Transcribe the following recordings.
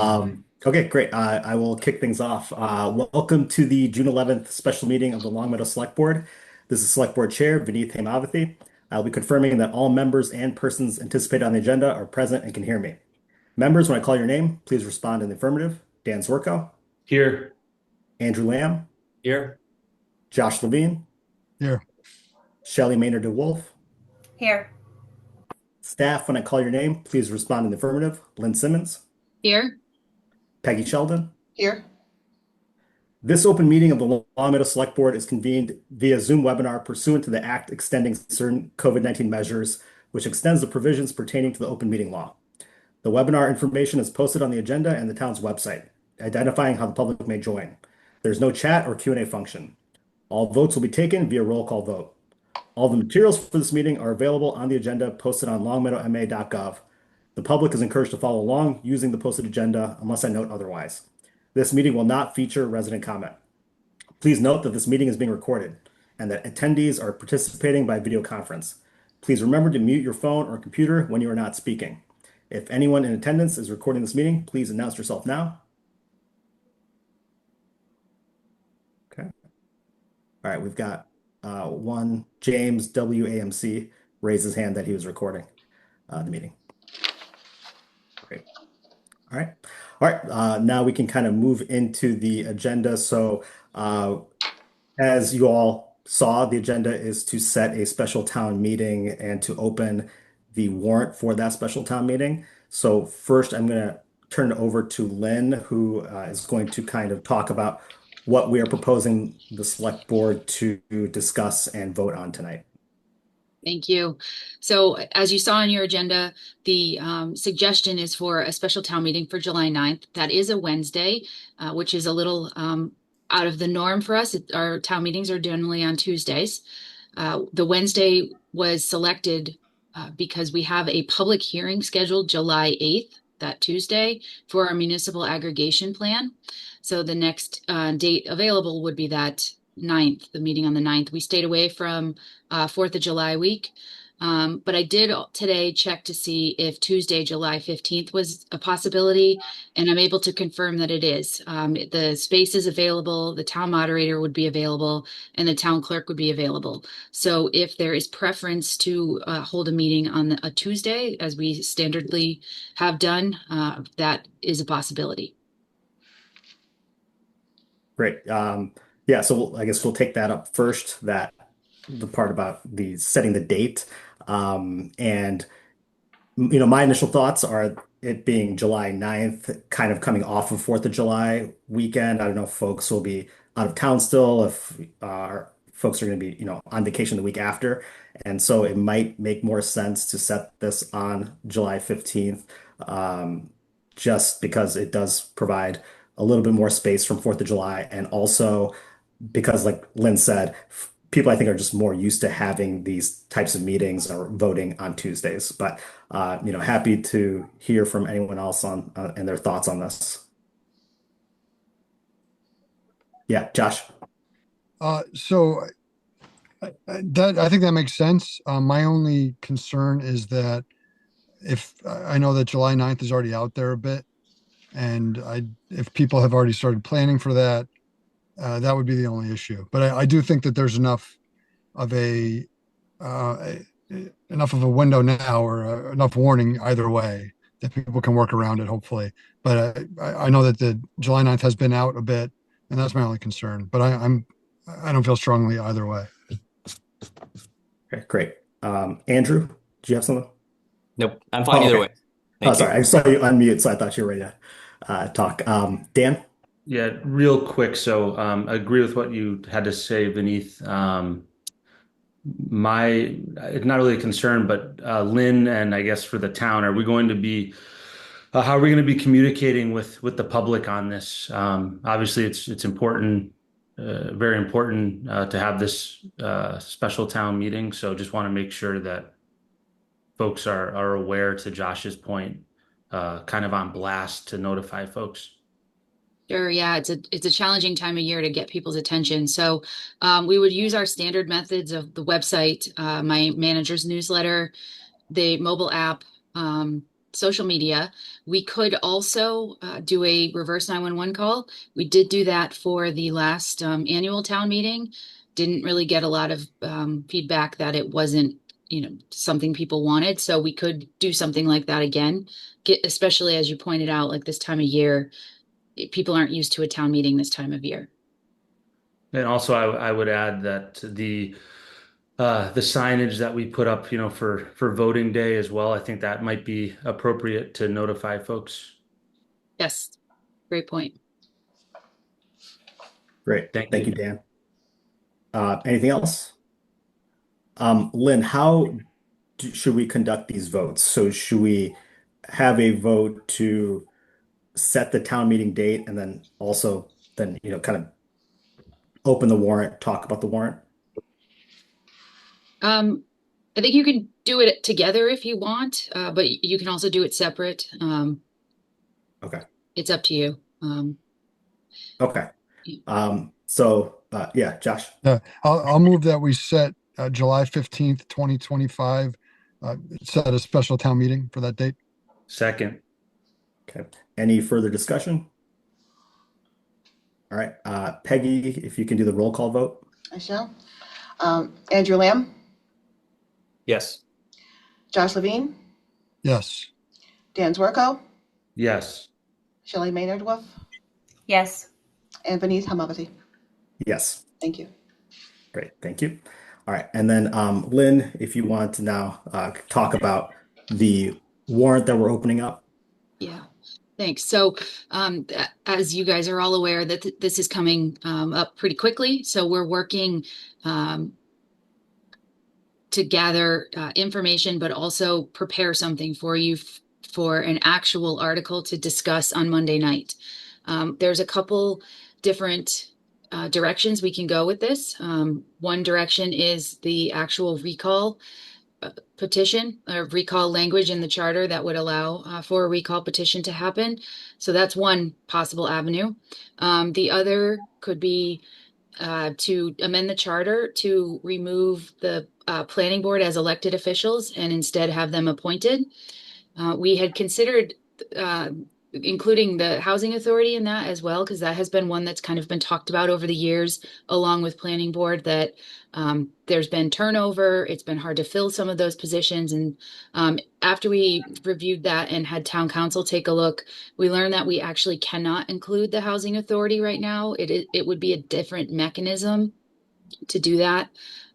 Okay, great. I will kick things off. Welcome to the June 11th special meeting of the Long Meadow Select Board. This is Select Board Chair Vineet Hemavathi. I'll be confirming that all members and persons anticipated on the agenda are present and can hear me. Members, when I call your name, please respond in the affirmative. Dan Zwerko, Here. Andrew Lamb, Here. Josh Levine, Here. Shelley Maynard DeWolf. Here. Staff, when I call your name, please respond in the affirmative. Lynn Simmons, Here. Peggy Sheldon. Here. This open meeting of the Long Meadow Select Board is convened via Zoom webinar pursuant to the Act extending certain COVID-19 measures, which extends the provisions pertaining to the open meeting law. The webinar information is posted on the agenda and the town's website, identifying how the public may join. There's no chat or Q&A function. All votes will be taken via roll call vote. All the materials for this meeting are available on the agenda posted on longmeadowma.gov. The public is encouraged to follow along using the posted agenda unless I note otherwise. This meeting will not feature resident comment. Please note that this meeting is being recorded and that attendees are participating by video conference. Please remember to mute your phone or computer when you are not speaking. If anyone in attendance is recording this meeting, please announce yourself now. Okay. All right, we've got one James WAMC raised his hand that he was recording the meeting. Great. All right. All right. Now we can kind of move into the agenda. So as you all saw, the agenda is to set a special town meeting and to open the warrant for that special town meeting. So first, I'm going to turn it over to Lynn, who is going to kind of talk about what we are proposing the select board to discuss and vote on tonight. Thank you. So as you saw in your agenda, the suggestion is for a special town meeting for July 9th. That is a Wednesday, which is a little out of the norm for us. Our town meetings are generally on Tuesdays. The Wednesday was selected because we have a public hearing scheduled July 8th, that Tuesday, for our municipal aggregation plan. So the next date available would be that 9th, the meeting on the 9th. We stayed away from 4th of July week. But I did today check to see if Tuesday, July 15th was a possibility, and I'm able to confirm that it is. The space is available, the town moderator would be available, and the town clerk would be available. So if there is preference to hold a meeting on a Tuesday, as we standardly have done, that is a possibility. Great. Yeah, so I guess we'll take that up first, that the part about the setting the date. And my initial thoughts are it being July 9th, kind of coming off of 4th of July weekend. I don't know if folks will be out of town still, if folks are going to be, on vacation the week after. And so it might make more sense to set this on July 15th, just because it does provide a little bit more space from 4th of July. And also because, like Lynn said, people I think are just more used to having these types of meetings or voting on Tuesdays. But happy to hear from anyone else on and their thoughts on this. Yeah, Josh. So I think that makes sense. My only concern is that if I know that July 9th is already out there a bit, and if people have already started planning for that, that would be the only issue. But I do think that there's enough of a window now, or enough warning either way, that people can work around it, hopefully. But I know that the July 9th has been out a bit, and that's my only concern. But I don't feel strongly either way. Okay, great. Andrew, do you have something? Nope. I'm fine Oh, either okay. way. Oh, Thank sorry. you. I saw you unmute, so I thought you were ready to talk. Dan? Yeah, real quick. So I agree with what you had to say, Beneath. It's not really a concern, but Lynn, and I guess for the town, are we going to be how are we going to be communicating with the public on this? Obviously, it's important, very important to have this special town meeting. So just want to make sure that folks are aware, to Josh's point, kind of on blast to notify folks. Sure, yeah, it's a challenging time of year to get people's attention. So we would use our standard methods of the website, my manager's newsletter, the mobile app, social media. We could also do a reverse 911 call. We did do that for the last annual town meeting. Didn't really get a lot of feedback that it wasn't, something people wanted. So we could do something like that again, especially as you pointed out, like this time of year, people aren't used to a town meeting this time of year. And also, I would add that the signage that we put up, for voting day as well, I think that might be appropriate to notify folks. Yes, great point. Great. Thank Thank you. you, Dan. Anything else? Lynn, should we conduct these votes? So should we have a vote to set the town meeting date and then also then, kind of open the warrant, talk about the warrant? I think you can do it together if you want, but you can also do it separate. Okay. It's up to you. Okay. Yeah, Josh. I'll move that we set July 15th, 2025, set a special town meeting for that date. Second. Okay. Any further discussion? All right. Peggy, if you can do the roll call vote. I shall. Andrew Lamb, Yes. Josh Levine, Yes. Dan Zwerko, Yes. Shelley Maynard Wolf, Yes. and Vinith Hamavati. Yes. Thank you. Great. Thank you. All right. And then, Lynn, if you want to now talk about the warrant that we're opening up. Yeah, thanks. So, as you guys are all aware, that this is coming up pretty quickly. So we're working to gather information, but also prepare something for you for an actual article to discuss on Monday night. There's a couple different directions we can go with this. One direction is the actual recall petition or recall language in the charter that would allow for a recall petition to happen. So that's one possible avenue. The other could be to amend the charter to remove the planning board as elected officials and instead have them appointed. We had considered including the housing authority in that as well, because that has been one that's kind of been talked about over the years, along with planning board, that there's been turnover. It's been hard to fill some of those positions. And after we reviewed that and had town council take a look, we learned that we actually cannot include the housing authority right now. It would be a different mechanism to do that.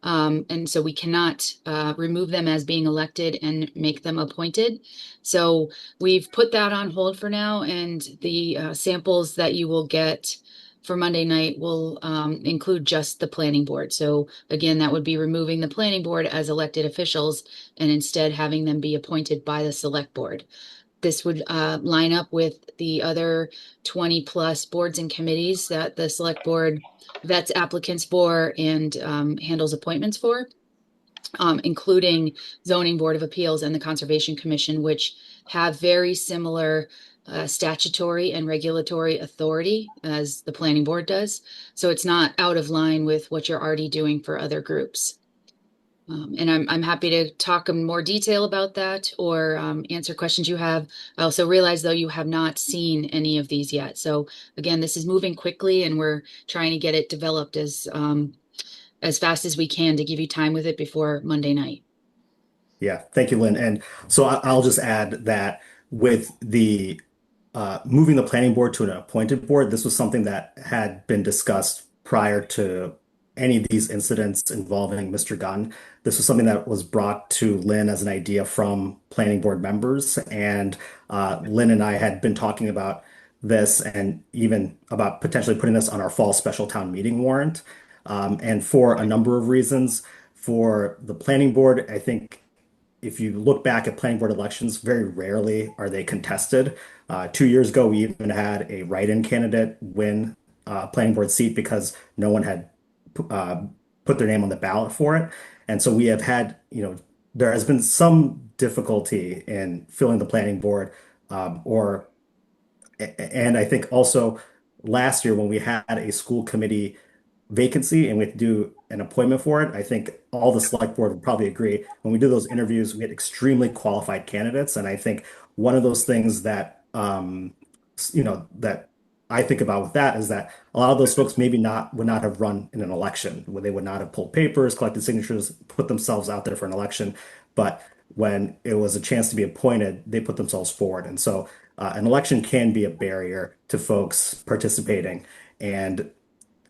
And so we cannot remove them as being elected and make them appointed. So we've put that on hold for now, and the samples that you will get for Monday night will include just the planning board. So again, that would be removing the planning board as elected officials and instead having them be appointed by the select board. This would line up with the other 20 plus boards and committees that the select board vets applicants for and handles appointments for, including zoning board of appeals and the conservation commission, which have very similar statutory and regulatory authority as the planning board does. So it's not out of line with what you're already doing for other groups. And I'm happy to talk in more detail about that or answer questions you have. I also realize, though, you have not seen any of these yet. So again, this is moving quickly, and we're trying to get it developed as fast as we can to give you time with it before Monday night. Yeah, thank you, Lynn. And so I'll just add that with the moving the planning board to an appointed board, this was something that had been discussed prior to any of these incidents involving Mr. Gunn. This was something that was brought to Lynn as an idea from planning board members. And Lynn and I had been talking about this and even about potentially putting this on our fall special town meeting warrant. And for a number of reasons, for the planning board, I think if you look back at planning board elections, very rarely are they contested. 2 years ago, we even had a write-in candidate win a planning board seat because no one had put their name on the ballot for it. And so we have had, there has been some difficulty in filling the planning board, and I think also last year when we had a school committee vacancy and we had to do an appointment for it, I think all the select board would probably agree. When we do those interviews, we had extremely qualified candidates. And I think one of those things that that I think about with that is that a lot of those folks maybe not would not have run in an election, where they would not have pulled papers, collected signatures, put themselves out there for an election. But when it was a chance to be appointed, they put themselves forward. And so an election can be a barrier to folks participating. And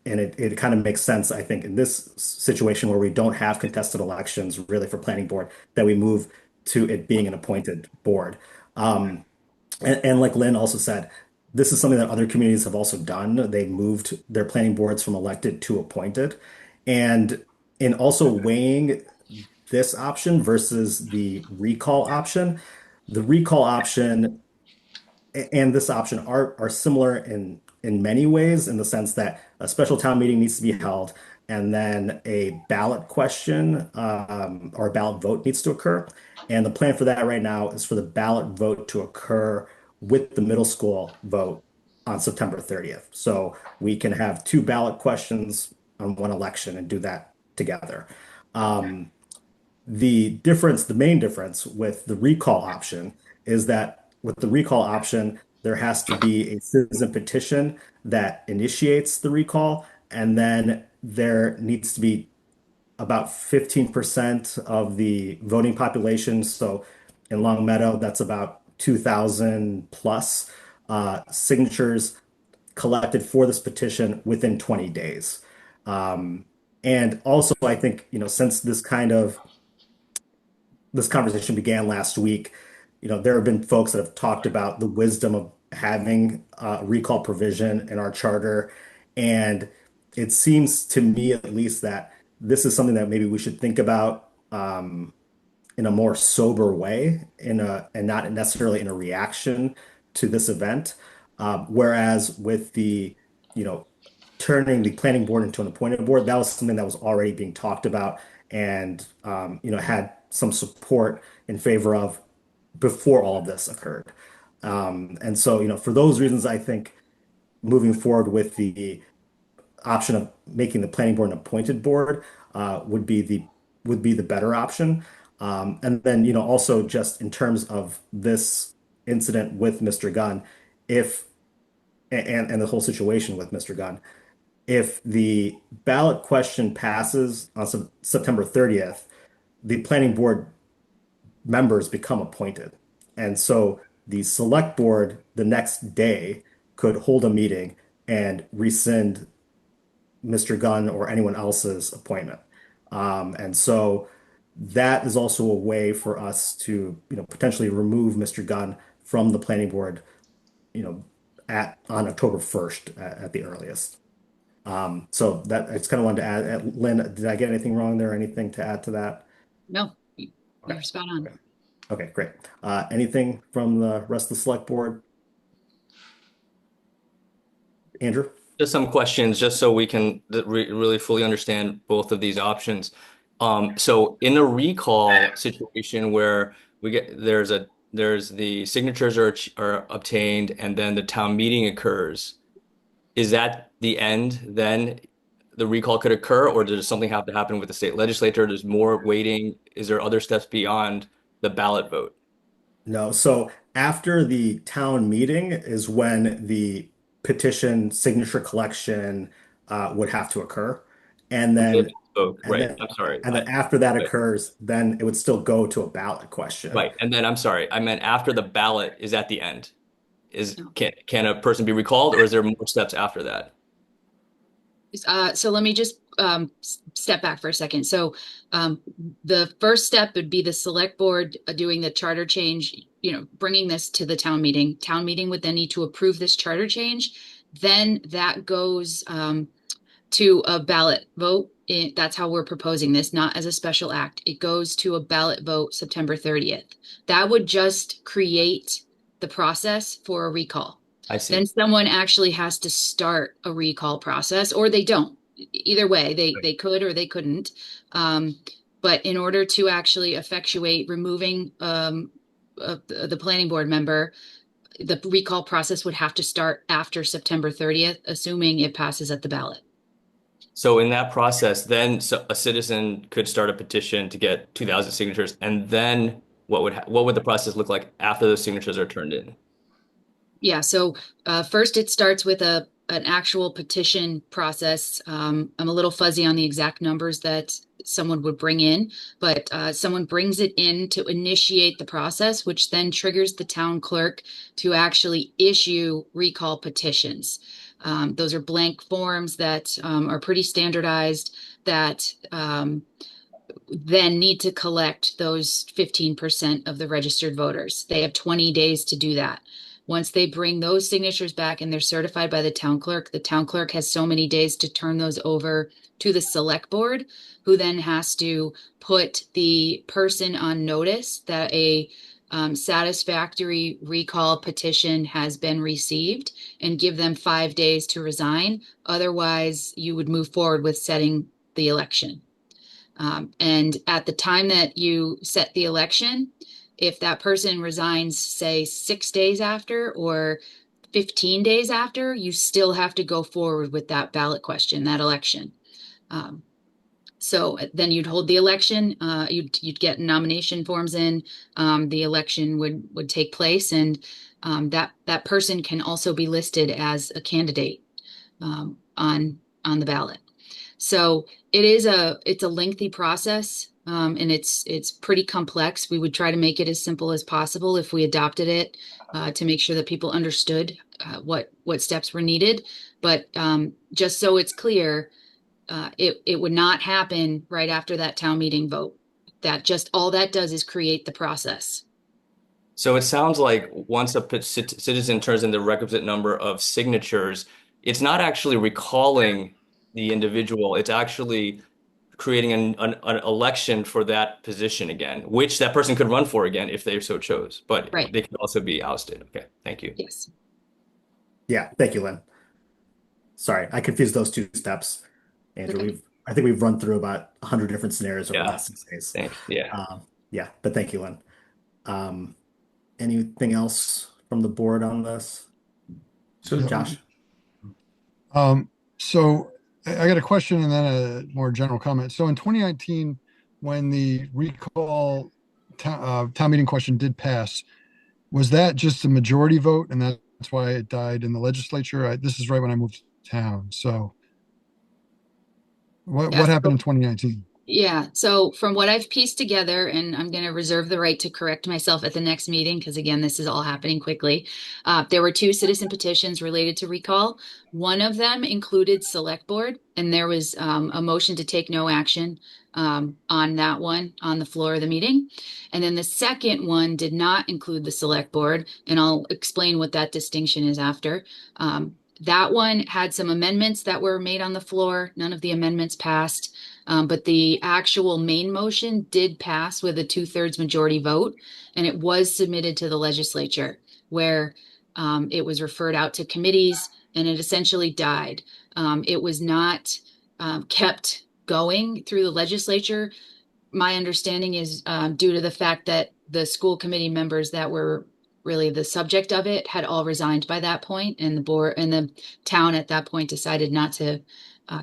it kind of makes sense, I think, in this situation where we don't have contested elections really for planning board, that we move to it being an appointed board. Um, and like Lynn also said, this is something that other communities have also done. They moved their planning boards from elected to appointed. And in also weighing this option versus the recall option, the recall option and this option are similar in many ways, in the sense that a special town meeting needs to be held, and then a ballot question or a ballot vote needs to occur. And the plan for that right now is for the ballot vote to occur with the middle school vote on September 30th. So we can have two ballot questions on one election and do that together. Um, the main difference with the recall option is that with the recall option, there has to be a citizen petition that initiates the recall, and then there needs to be about 15% of the voting population. So in Long Meadow, that's about 2,000 plus signatures collected for this petition within 20 days. Um, and also, I think, since this conversation began last week, there have been folks that have talked about the wisdom of having a recall provision in our charter. And it seems to me, at least, that this is something that maybe we should think about in a more sober way, and not necessarily in a reaction to this event. Whereas with you know, turning the planning board into an appointed board, that was something that was already being talked about and had some support in favor of before all of this occurred. And so, for those reasons, I think moving forward with the option of making the planning board an appointed board would be the better option. And then, also just in terms of this incident with Mr. Gunn, if and the whole situation with Mr. Gunn, if the ballot question passes on September 30th, the planning board members become appointed. And so the select board the next day could hold a meeting and rescind Mr. Gunn or anyone else's appointment. And so that is also a way for us to, potentially remove Mr. Gunn from the planning board, you know, on October 1st at the earliest. So that I just kind of wanted to add. Lynn, did I get anything wrong there? Anything to add to that? No, Okay. you're spot on. Okay, great. Anything from the rest of the select board? Andrew? Just some questions, just so we can really fully understand both of these options. So in a recall situation where there's the signatures are obtained and then the town meeting occurs, is that the end? Then the recall could occur, or does something have to happen with the state legislature? There's more waiting. Is there other steps beyond the ballot vote? No. So after the town meeting is when the petition signature collection would have to occur. And then Oh, and right. then I'm sorry. and then after that Right. occurs, then it would still go to a ballot question. Right. And then I'm sorry, I meant after the ballot is at the end. No. Can a person be recalled, or is there more steps after that? So let me just step back for a second. So the first step would be the select board doing the charter change, bringing this to the town meeting. Town meeting would then need to approve this charter change. Then that goes to a ballot vote. That's how we're proposing this, not as a special act. It goes to a ballot vote September 30th. That would just create the process for a recall. I see. Then someone actually has to start a recall process, or they don't. Either way, they could or they couldn't. But in order to actually effectuate removing the planning board member, the recall process would have to start after September 30th, assuming it passes at the ballot. So in that process, then a citizen could start a petition to get 2,000 signatures, and then what would the process look like after those signatures are turned in? Yeah, so first it starts with an actual petition process. I'm a little fuzzy on the exact numbers that someone would bring in, but someone brings it in to initiate the process, which then triggers the town clerk to actually issue recall petitions. Those are blank forms that are pretty standardized that then need to collect those 15% of the registered voters. They have 20 days to do that. Once they bring those signatures back and they're certified by the town clerk has so many days to turn those over to the select board, who then has to put the person on notice that a satisfactory recall petition has been received and give them 5 days to resign. Otherwise, you would move forward with setting the election. And at the time that you set the election, if that person resigns, say 6 days after or 15 days after, you still have to go forward with that ballot question, that election. So then you'd hold the election, you'd get nomination forms in, the election would take place, and that person can also be listed as a candidate on the ballot. So it's a lengthy process, and it's pretty complex. We would try to make it as simple as possible if we adopted it, to make sure that people understood what steps were needed. But just so it's clear, it would not happen right after that town meeting vote. That just all that does is create the process. So it sounds like once a citizen turns in the requisite number of signatures, it's not actually recalling the individual. It's actually creating an election for that position again, which that person could run for again if they so chose. But Right. they could also be ousted. Okay, thank you. Yes. Yeah, thank you, Lynn. Sorry, I confused those two steps. Andrew, Okay. I think we've run through about 100 different scenarios over the Yeah. last 6 days. Thanks. Yeah. Yeah, but thank you, Lynn. Anything else from the board on this? So Josh? So I got a question and then a more general comment. So in 2019, when the recall town meeting question did pass, was that just a majority vote and that's why it died in the legislature? This is right when I moved to town. So what Yeah, happened in 2019? Yeah, so from what I've pieced together, and I'm going to reserve the right to correct myself at the next meeting, because again, this is all happening quickly. There were 2 citizen petitions related to recall. One of them included select board, and there was a motion to take no action on that one on the floor of the meeting. And then the second one did not include the select board, and I'll explain what that distinction is after. That one had some amendments that were made on the floor. None of the amendments passed. But the actual main motion did pass with a 2/3 majority vote, and it was submitted to the legislature where it was referred out to committees and it essentially died. It was not kept going through the legislature. My understanding is due to the fact that the school committee members that were really the subject of it had all resigned by that point, and the board and the town at that point decided not to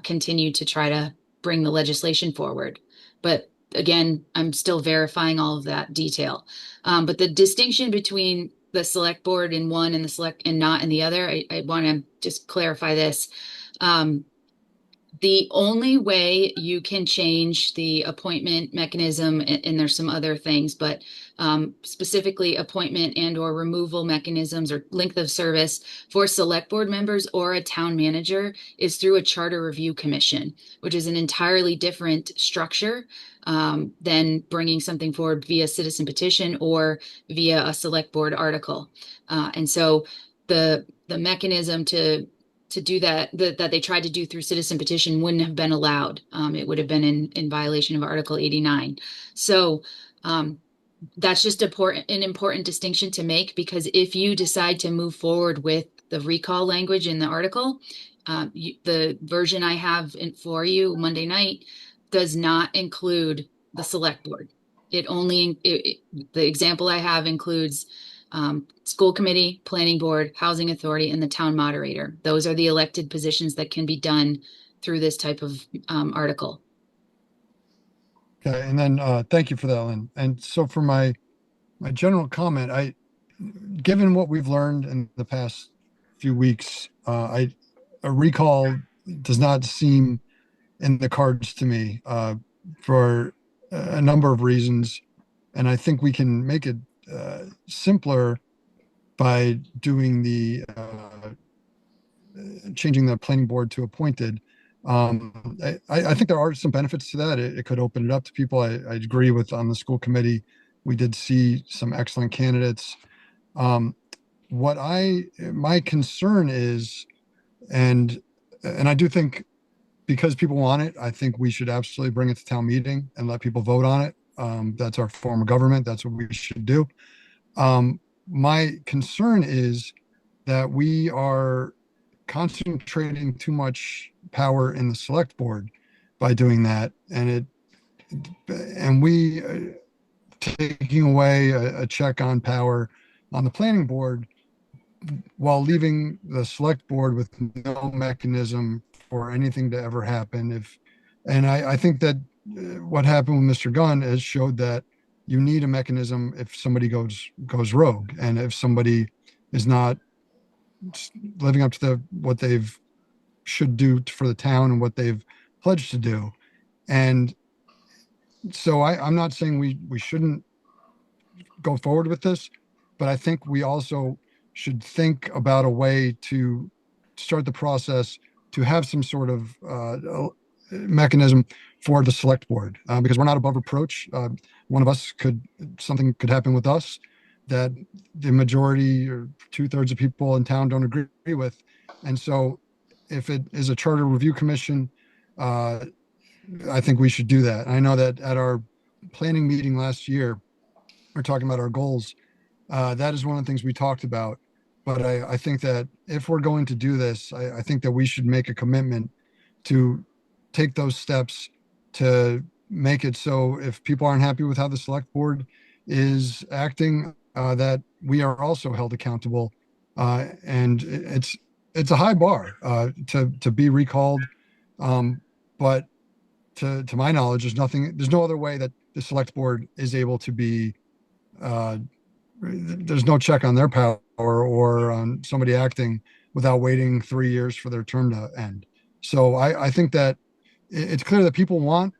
continue to try to bring the legislation forward. But again, I'm still verifying all of that detail. But the distinction between the select board in one and the select and not in the other, I want to just clarify this. The only way you can change the appointment mechanism, and there's some other things, but specifically appointment and or removal mechanisms or length of service for select board members or a town manager is through a charter review commission, which is an entirely different structure than bringing something forward via citizen petition or via a select board article. And so the mechanism to do that they tried to do through citizen petition wouldn't have been allowed. It would have been in violation of Article 89. So that's just an important distinction to make, because if you decide to move forward with the recall language in the article, the version I have for you Monday night does not include the select board. The example I have includes school committee, planning board, housing authority, and the town moderator. Those are the elected positions that can be done through this type of article. Okay, and then thank you for that, Lynn. And so for my my general comment, given what we've learned in the past few weeks, a recall does not seem in the cards to me, for a number of reasons. And I think we can make it simpler by doing changing the planning board to appointed. I think there are some benefits to that. It could open it up to people. I agree with, on the school committee, we did see some excellent candidates. Um, my concern is, and I do think, because people want it, I think we should absolutely bring it to town meeting and let people vote on it. That's our form of government. That's what we should do. My concern is that we are concentrating too much power in the select board by doing that, and we taking away a check on power on the planning board, while leaving the select board with no mechanism for anything to ever happen. I think that what happened with Mr. Gunn has showed that you need a mechanism if somebody goes rogue, and if somebody is not living up to what they've should do for the town and what they've pledged to do. And so I'm not saying we shouldn't go forward with this, but I think we also should think about a way to start the process to have some sort of mechanism for the select board, because we're not above reproach. One of us something could happen with us that the majority or 2/3 of people in town don't agree with. And so if it is a charter review commission, I think we should do that. I know that at our planning meeting last year, we're talking about our goals. That is one of the things we talked about. But I think that if we're going to do this, I think that we should make a commitment to take those steps to make it so if people aren't happy with how the select board is acting, that we are also held accountable. And it's a high bar to be recalled. But to my knowledge, there's no other way that the select board is able to be, there's no check on their power or on somebody acting without waiting 3 years for their term to end. So I think that it's clear that people want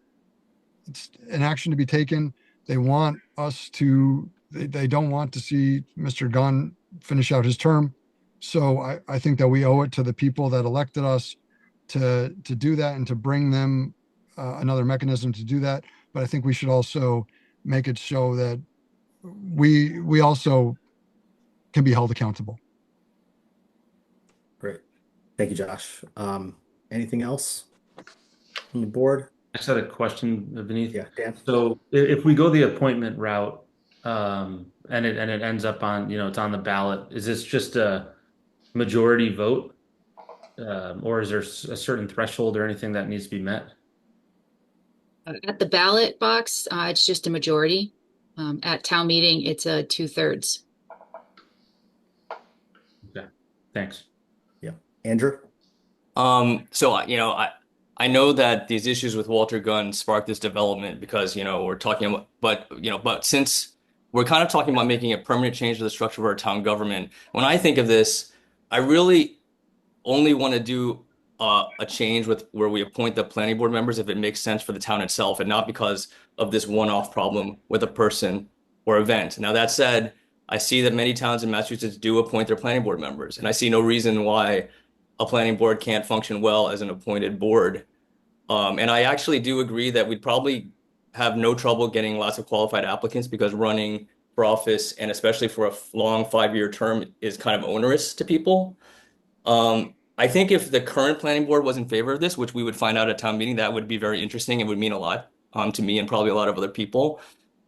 an action to be taken. They want us to, they don't want to see Mr. Gunn finish out his term. So I think that we owe it to the people that elected us to do that and to bring them another mechanism to do that. But I think we should also make it so that we also can be held accountable. Great. Thank you, Josh. Anything else from the board? I just had a question, Vineeth. Yeah, Dan. So if we go the appointment route, and it ends up on, it's on the ballot, is this just a majority vote? Or is there a certain threshold or anything that needs to be met? At the ballot box, it's just a majority. At town meeting, it's a 2/3. Okay, thanks. Yeah. Andrew? So, I know that these issues with Walter Gunn sparked this development because, we're talking about, but since we're kind of talking about making a permanent change to the structure of our town government, when I think of this, I really only want to do a change with where we appoint the planning board members if it makes sense for the town itself and not because of this one-off problem with a person or event. Now, that said, I see that many towns in Massachusetts do appoint their planning board members, and I see no reason why a planning board can't function well as an appointed board. And I actually do agree that we'd probably have no trouble getting lots of qualified applicants because running for office, and especially for a long 5-year term, is kind of onerous to people. I think if the current planning board was in favor of this, which we would find out at town meeting, that would be very interesting. It would mean a lot to me and probably a lot of other people.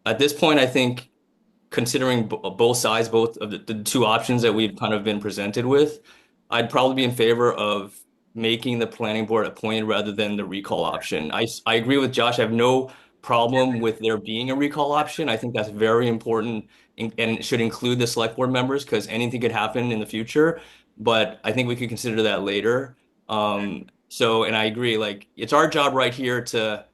At this point, I think considering both sides, both of the two options that we've kind of been presented with, I'd probably be in favor of making the planning board appointed rather than the recall option. I agree with Josh. I have no problem with there being a recall option. I think that's very important and should include the select board members because anything could happen in the future. But I think we could consider that later. And I agree, like it's our job right here to,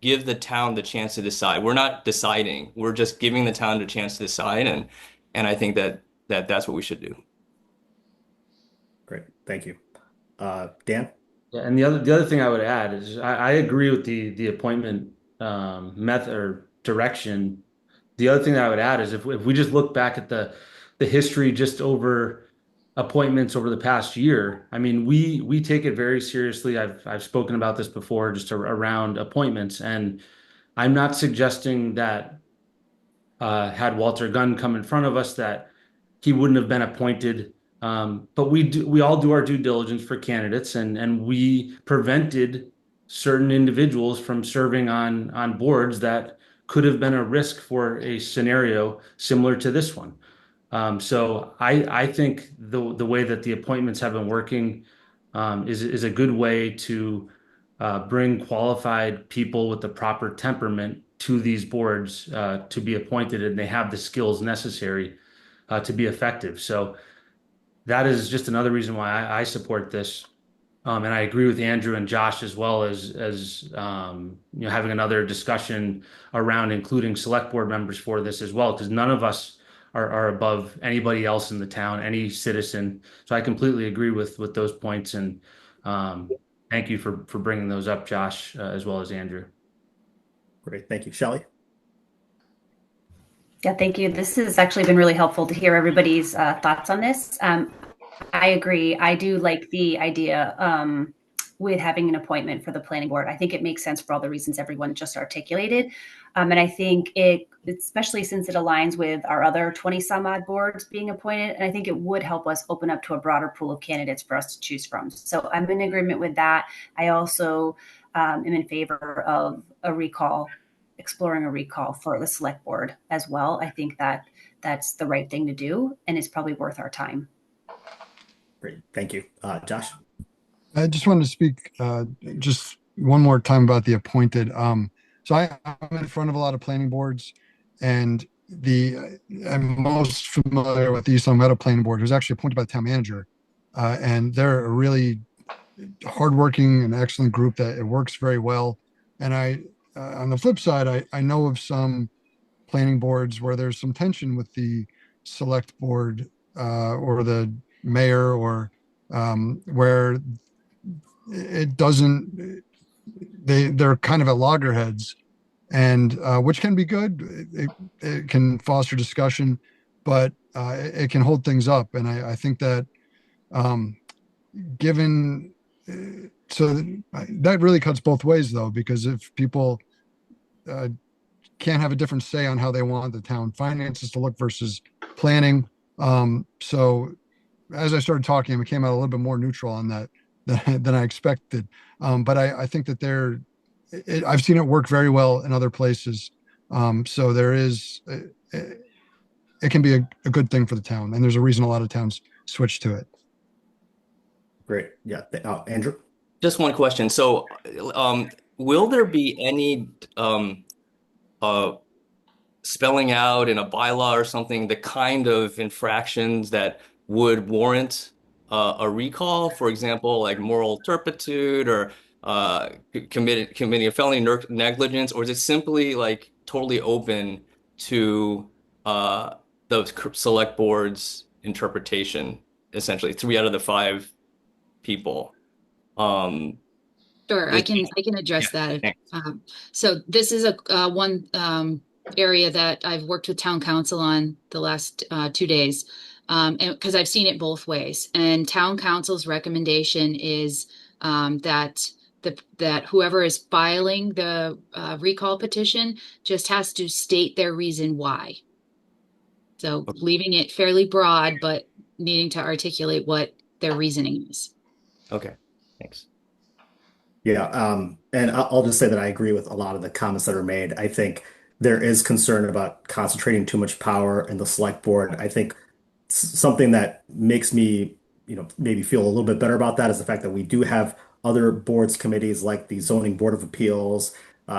give the town the chance to decide. We're not deciding. We're just giving the town the chance to decide, and I think that's what we should do. Great. Thank you. Dan? Yeah, and the other thing I would add is I agree with the appointment method or direction. The other thing that I would add is if we just look back at the history just over appointments over the past year, I mean, we take it very seriously. I've spoken about this before, just around appointments, and I'm not suggesting that had Walter Gunn come in front of us that he wouldn't have been appointed. But we all do our due diligence for candidates, and we prevented certain individuals from serving on boards that could have been a risk for a scenario similar to this one. So I think the way that the appointments have been working is a good way to bring qualified people with the proper temperament to these boards to be appointed, and they have the skills necessary to be effective. So that is just another reason why I support this. And I agree with Andrew and Josh as well as having another discussion around including select board members for this as well, because none of us are above anybody else in the town, any citizen. So I completely agree with those points, and thank you for bringing those up, Josh, as well as Andrew. Great. Thank you. Shelley? Yeah, thank you. This has actually been really helpful to hear everybody's thoughts on this. I agree. I do like the idea with having an appointment for the planning board. I think it makes sense for all the reasons everyone just articulated. And I think especially since it aligns with our other 20 some odd boards being appointed, and I think it would help us open up to a broader pool of candidates for us to choose from. So I'm in agreement with that. I also am in favor of exploring a recall for the select board as well. I think that that's the right thing to do, and it's probably worth our time. Great. Thank you. Josh? I just wanted to speak just one more time about the appointed. So I'm in front of a lot of planning boards, and I'm most familiar with the East Long Meadow Planning Board, who's actually appointed by the town manager. And they're a really hardworking and excellent group that it works very well. And on the flip side, I know of some planning boards where there's some tension with the select board or the mayor, or where it doesn't, they're kind of at loggerheads, and which can be good. It can foster discussion, but it can hold things up. And I think that given, so that really cuts both ways, though, because if people can't have a different say on how they want the town finances to look versus planning. So as I started talking, I came out a little bit more neutral on that than I expected. But I think that I've seen it work very well in other places. So it can be a good thing for the town. And there's a reason a lot of towns switch to it. Great. Yeah. Andrew? Just one question. So, will there be any spelling out in a bylaw or something the kind of infractions that would warrant a recall? For example, like moral turpitude or committing a felony negligence, or is it simply like totally open to the select board's interpretation? Essentially, 3 out of the 5 people. Sure, I can address that. So this is a one area that I've worked with town council on the last 2 days, and because I've seen it both ways. And town council's recommendation is that whoever is filing the recall petition just has to state their reason why. So leaving it fairly broad, but needing to articulate what their reasoning is. Okay, thanks. Yeah, and I'll just say that I agree with a lot of the comments that are made. I think there is concern about concentrating too much power in the select board. I think something that makes me, maybe feel a little bit better about that is the fact that we do have other boards, committees like the Zoning Board of Appeals,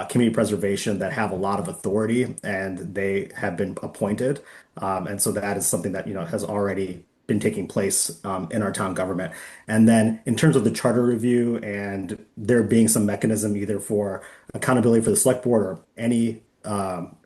Community Preservation that have a lot of authority and they have been appointed. And so that is something that, has already been taking place in our town government. And then in terms of the charter review and there being some mechanism either for accountability for the select board or any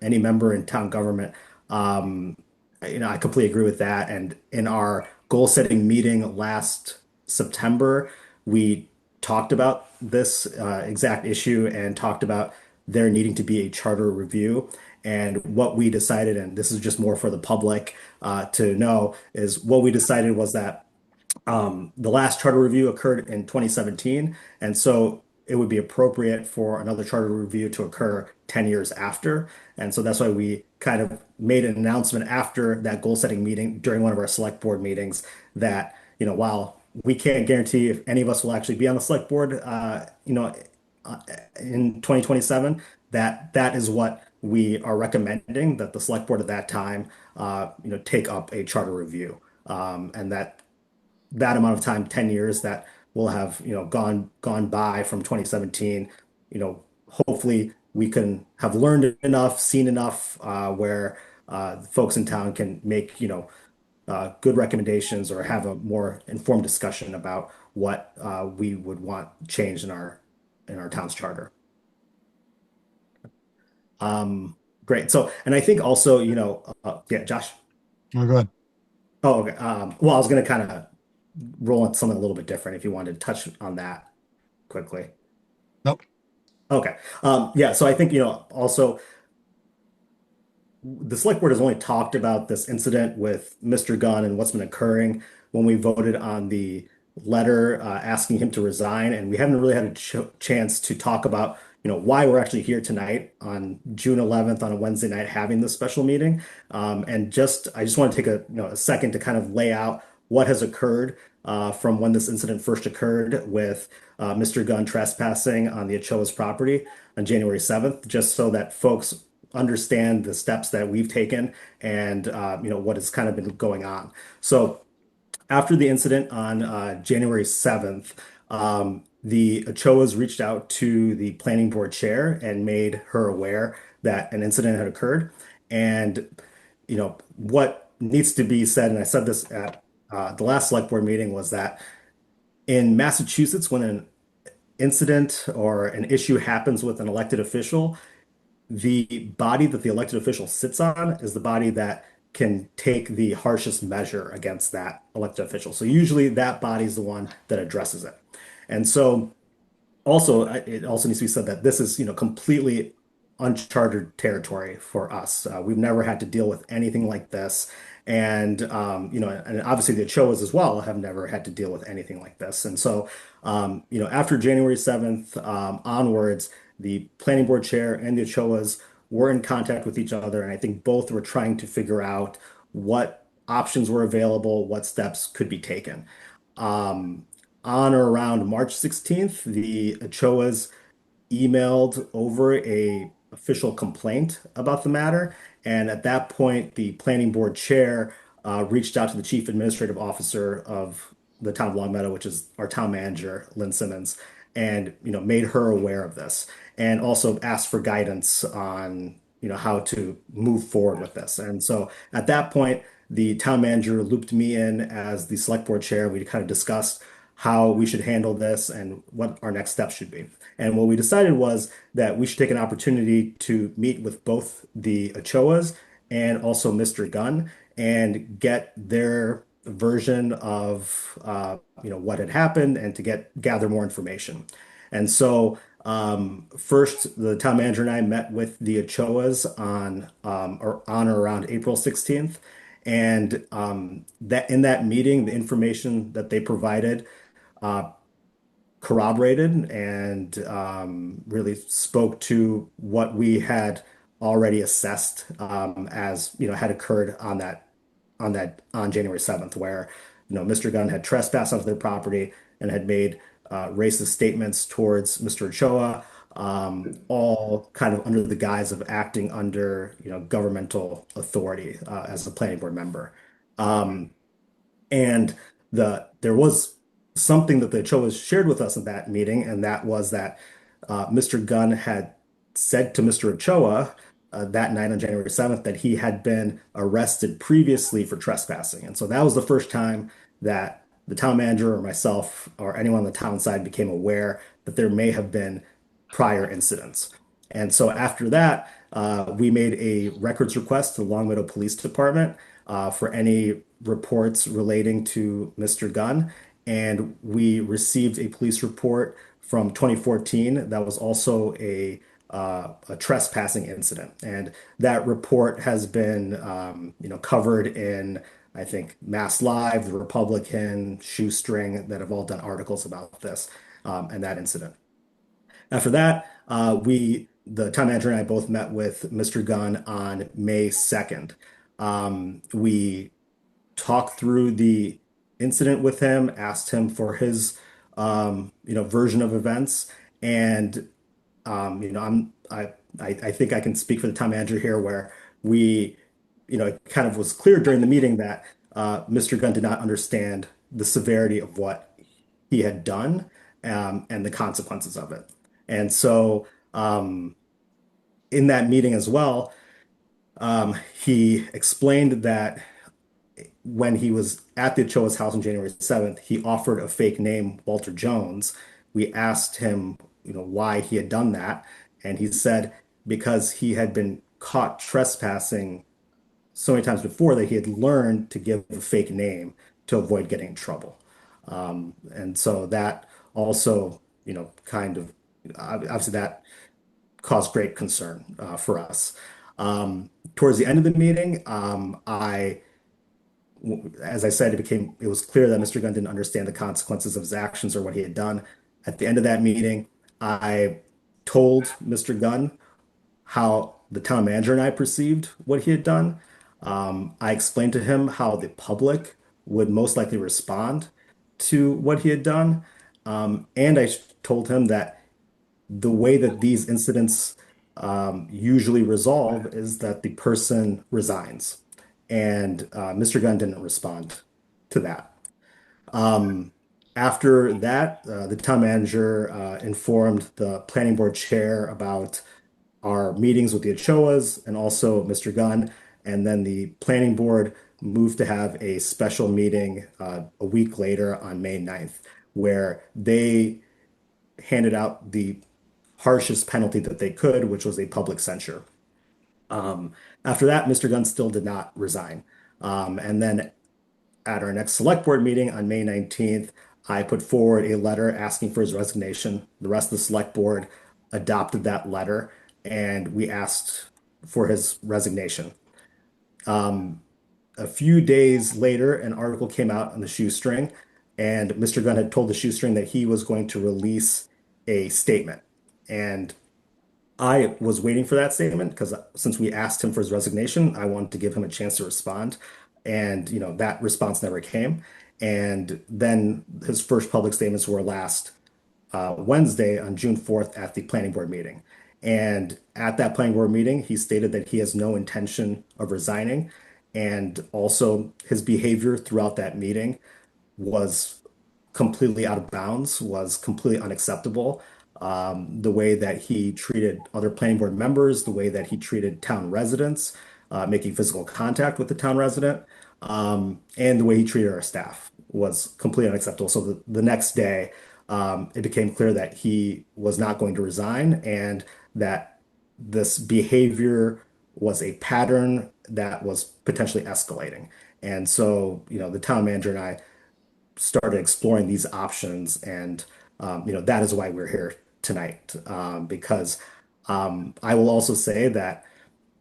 member in town government, I completely agree with that. And in our goal setting meeting last September, we talked about this exact issue and talked about there needing to be a charter review. And what we decided, and this is just more for the public to know, is what we decided was that the last charter review occurred in 2017, and so it would be appropriate for another charter review to occur 10 years after. And so that's why we kind of made an announcement after that goal setting meeting during one of our select board meetings that, while we can't guarantee if any of us will actually be on the select board, in 2027, that is what we are recommending that the select board at that time, take up a charter review. And that amount of time, 10 years, that will have, gone by from 2017, hopefully we can have learned enough, seen enough, where folks in town can make, good recommendations or have a more informed discussion about what we would want changed in our town's charter. Great. So, and I think also, yeah, Josh. Oh, go ahead. Oh, okay. Well, I was going to kind of roll on something a little bit different if you wanted to touch on that quickly. Nope. Okay. Yeah. So I think, also the select board has only talked about this incident with Mr. Gunn and what's been occurring when we voted on the letter asking him to resign, and we haven't really had a chance to talk about why we're actually here tonight on June 11th on a Wednesday night having this special meeting. And I just want to take a second to kind of lay out what has occurred from when this incident first occurred with Mr. Gunn trespassing on the Ochoa's property on January 7th, just so that folks understand the steps that we've taken and what has kind of been going on. So after the incident on January 7th, the Ochoas reached out to the planning board chair and made her aware that an incident had occurred. And, what needs to be said, and I said this at the last select board meeting, was that in Massachusetts, when an incident or an issue happens with an elected official, the body that the elected official sits on is the body that can take the harshest measure against that elected official. So usually that body is the one that addresses it. And so it also needs to be said that this is, completely uncharted territory for us. We've never had to deal with anything like this. And, and obviously the Ochoas as well have never had to deal with anything like this. And so, after January 7th onwards, the planning board chair and the Ochoas were in contact with each other. And I think both were trying to figure out what options were available, what steps could be taken. On or around March 16th, the Ochoas emailed over a official complaint about the matter. And at that point, the planning board chair reached out to the chief administrative officer of the town of Longmeadow, which is our town manager, Lynn Simmons, and made her aware of this, and also asked for guidance on how to move forward with this. And so at that point, the town manager looped me in as the select board chair. We kind of discussed how we should handle this and what our next steps should be. And what we decided was that we should take an opportunity to meet with both the Ochoas and also Mr. Gunn and get their version of what had happened and to gather more information. And so first, the town manager and I met with the Ochoas on or around April 16th. And that in that meeting, the information that they provided corroborated and really spoke to what we had already assessed as had occurred on January 7th, where Mr. Gunn had trespassed onto their property and had made racist statements towards Mr. Ochoa, all kind of under the guise of acting under governmental authority as a planning board member. And there was something that the Ochoas shared with us at that meeting, and that was that Mr. Gunn had said to Mr. Ochoa that night on January 7th that he had been arrested previously for trespassing. And so that was the first time that the town manager or myself or anyone on the town side became aware that there may have been prior incidents. And so after that, we made a records request to the Long Meadow Police Department for any reports relating to Mr. Gunn. And we received a police report from 2014 that was also a trespassing incident. And that report has been, covered in, I think, Mass Live, The Republican, Shoestring, that have all done articles about this and that incident. After that, the town manager and I both met with Mr. Gunn on May 2nd. We talked through the incident with him, asked him for his, version of events, and I think I can speak for the town manager here, where it kind of was clear during the meeting that Mr. Gunn did not understand the severity of what he had done and the consequences of it. And so in that meeting as well, he explained that when he was at the Ochoa's house on January 7th, he offered a fake name, Walter Jones. We asked him, why he had done that. And he said because he had been caught trespassing so many times before that he had learned to give a fake name to avoid getting in trouble. And so that also, obviously that caused great concern for us. Towards the end of the meeting, as I said, it was clear that Mr. Gunn didn't understand the consequences of his actions or what he had done. At the end of that meeting, I told Mr. Gunn how the town manager and I perceived what he had done. I explained to him how the public would most likely respond to what he had done. And I told him that the way that these incidents usually resolve is that the person resigns. And Mr. Gunn didn't respond to that. After that, the town manager informed the planning board chair about our meetings with the Ochoas and also Mr. Gunn. And then the planning board moved to have a special meeting a week later on May 9th, where they handed out the harshest penalty that they could, which was a public censure. After that, Mr. Gunn still did not resign. And then at our next select board meeting on May 19th, I put forward a letter asking for his resignation. The rest of the select board adopted that letter, and we asked for his resignation. A few days later, an article came out on the Shoestring, and Mr. Gunn had told the Shoestring that he was going to release a statement. And I was waiting for that statement because since we asked him for his resignation, I wanted to give him a chance to respond. And, that response never came. And then his first public statements were last Wednesday on June 4th at the planning board meeting. And at that planning board meeting, he stated that he has no intention of resigning. And also his behavior throughout that meeting was completely out of bounds, was completely unacceptable. The way that he treated other planning board members, the way that he treated town residents, making physical contact with the town resident, and the way he treated our staff was completely unacceptable. So the next day, it became clear that he was not going to resign and that this behavior was a pattern that was potentially escalating. And so, the town manager and I started exploring these options, and that is why we're here tonight. Because I will also say that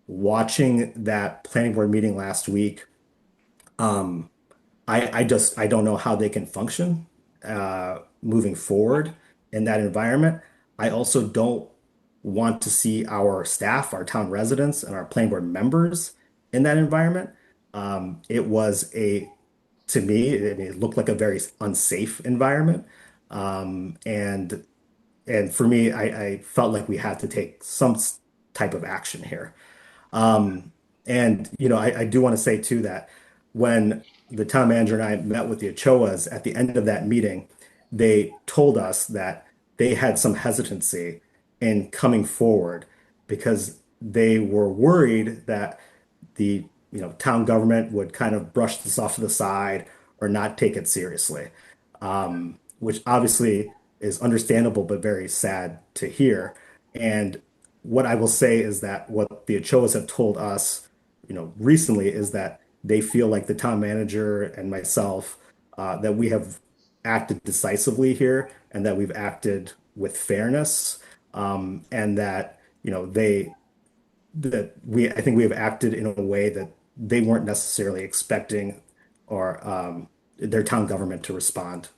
watching that planning board meeting last week, I don't know how they can function moving forward in that environment. I also don't want to see our staff, our town residents, and our planning board members in that environment. To me, it looked like a very unsafe environment. And for me, I felt like we had to take some type of action here. I do want to say too that when the town manager and I met with the Ochoas at the end of that meeting, they told us that they had some hesitancy in coming forward because they were worried that the town government would kind of brush this off to the side or not take it seriously, which obviously is understandable but very sad to hear. And what I will say is that what the Ochoas have told us, recently is that they feel like the town manager and myself, that we have acted decisively here and that we've acted with fairness, and that I think we have acted in a way that they weren't necessarily expecting, or their town government to respond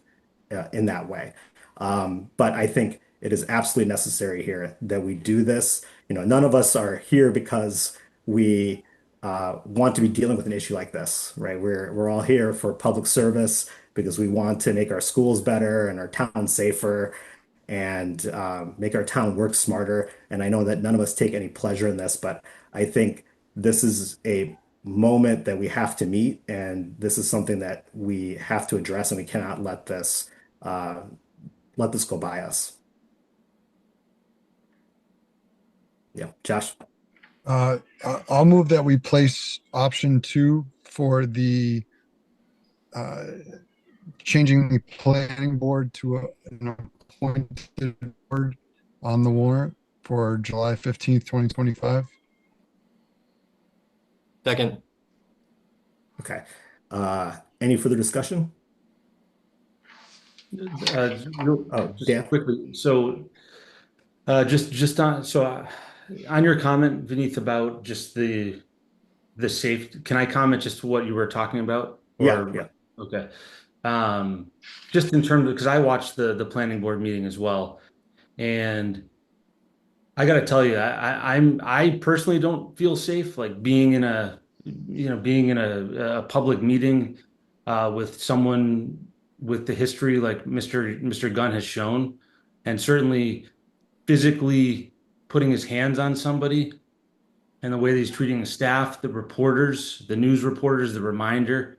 in that way. But I think it is absolutely necessary here that we do this. None of us are here because we want to be dealing with an issue like this, right? We're all here for public service because we want to make our schools better and our town safer and make our town work smarter. And I know that none of us take any pleasure in this, but I think this is a moment that we have to meet, and this is something that we have to address, and we cannot uh, let this go by us. Yeah, Josh. I'll move that we place option 2 for the uh, changing the planning board to an appointed board on the warrant for July 15th, 2025. Second. Okay. Any further discussion? Just Dan? quickly. So, on your comment, Vineeth, about just the safe, can I comment just what you were talking about? Yeah. Okay. Just in terms of, because I watched the planning board meeting as well, and I got to tell you, I personally don't feel safe, like being in a public meeting with someone with the history like Mr. Gunn has shown, and certainly physically putting his hands on somebody, and the way that he's treating the staff, the reporters, the news reporters, the reminder.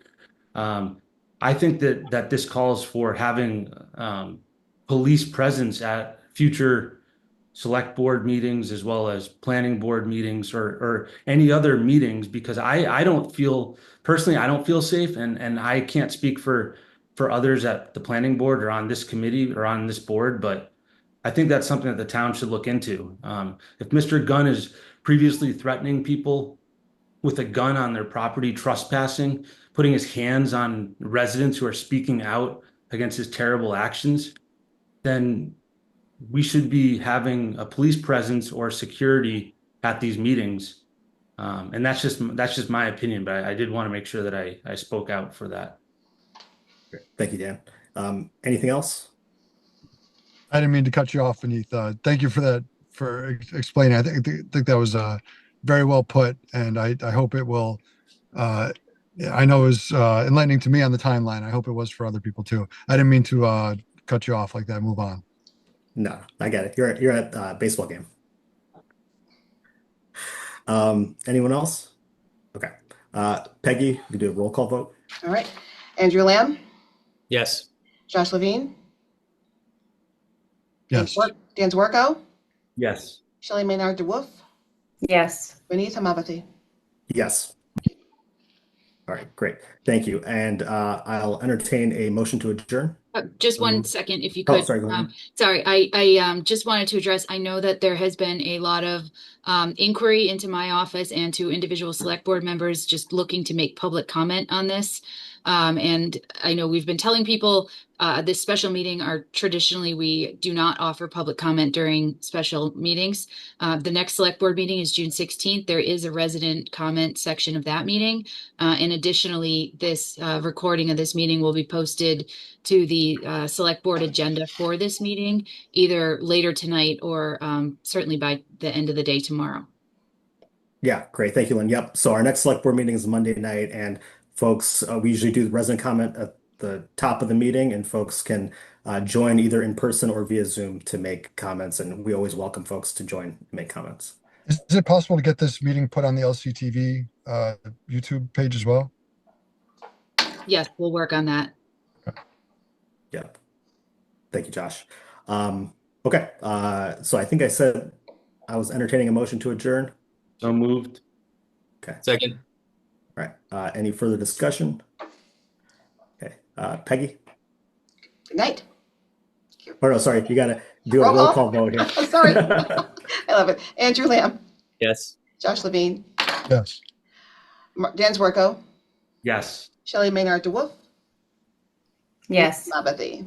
I think that this calls for having police presence at future select board meetings as well as planning board meetings or any other meetings, because I don't feel personally, I don't feel safe, and I can't speak for others at the planning board or on this committee or on this board, but I think that's something that the town should look into. If Mr. Gunn is previously threatening people with a gun on their property, trespassing, putting his hands on residents who are speaking out against his terrible actions, then we should be having a police presence or security at these meetings. And that's just my opinion, but I did want to make sure that I spoke out for that. Great. Thank you, Dan. Anything else? I didn't mean to cut you off, Beneath. Thank you for that, for explaining. I think that was very well put, and I hope it will. I know it was enlightening to me on the timeline. I hope it was for other people too. I didn't mean to cut you off like that. Move on. No, I get it. You're at a baseball game. Anyone else? Okay. Peggy, we do a roll call vote. All right. Andrew Lamb, Yes. Josh Levine, Yes. Dan Zwerko, Yes. Shelley Maynard DeWolf, Yes. Vineeth Hamawati. Yes. All right, great. Thank you. And I'll entertain a motion to adjourn. Just 1 second, if you Oh, could. sorry, go ahead. Sorry, I just wanted to address, I know that there has been a lot of inquiry into my office and to individual select board members just looking to make public comment on this. And I know we've been telling people this special meeting are traditionally, we do not offer public comment during special meetings. The next select board meeting is June 16th. There is a resident comment section of that meeting. And additionally, this recording of this meeting will be posted to the select board agenda for this meeting, either later tonight or certainly by the end of the day tomorrow. Yeah, great. Thank you, Lynn. Yep. So our next select board meeting is Monday night, and folks, we usually do the resident comment at the top of the meeting, and folks can join either in person or via Zoom to make comments, and we always welcome folks to join and make comments. Is it possible to get this meeting put on the LCTV YouTube page as well? Yes, we'll work on that. Yeah. Thank you, Josh. Okay. So I think I said I was entertaining a motion to adjourn. So moved. Second. All right. Any further discussion? Okay. Peggy? Good night. Or no, sorry, you got to do a Roll roll call. call vote here. Sorry. I love it. Andrew Lamb, Yes. Josh Levine, Yes. Dan Zwerko, Yes. Shelley Maynard DeWolf, Yes. Labadie.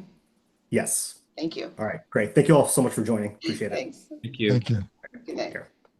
Yes. Thank you. All right. Great. Thank you all so much for joining. Appreciate it. Thanks. Thank you. Thank you.